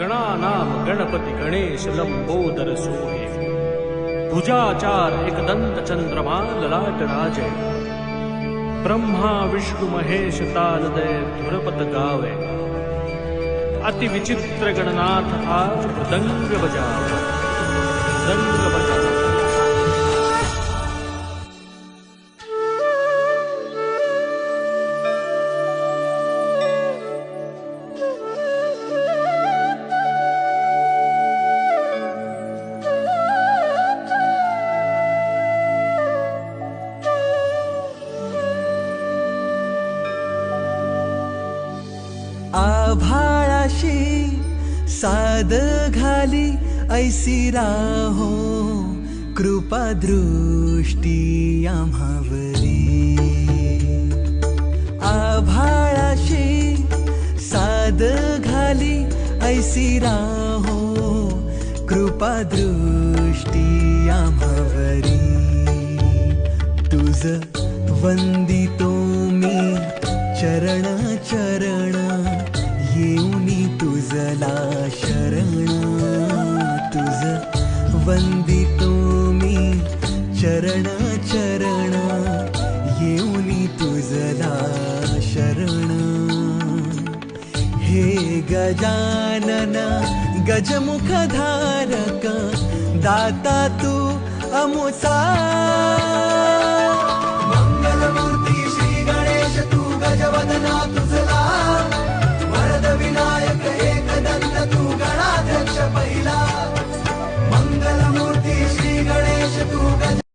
गणानाम गणपती गणेश लंबोदर सोहे भुजाचार एकदंत चंद्रमा ललाट राजे ब्रह्मा विष्णु महेश तालदय धुरपत गावे अति विचित्र गणनाथ आज मृदंग बजावे मृदंग बजावे। आभाळाशी साद घाली ऐसी राहो कृपा दृष्टी आम्हावरी। आभाळाशी साद घाली ऐसी राहो कृपा दृष्टी आम्हावरी। तुझ वंदितो मी चरण चरण येऊनी तुझला शरण। तुझ वंदितो मी चरण चरण येऊनी तुझला शरण। हे गजानन गजमुख धारक दाता तू अमुचा।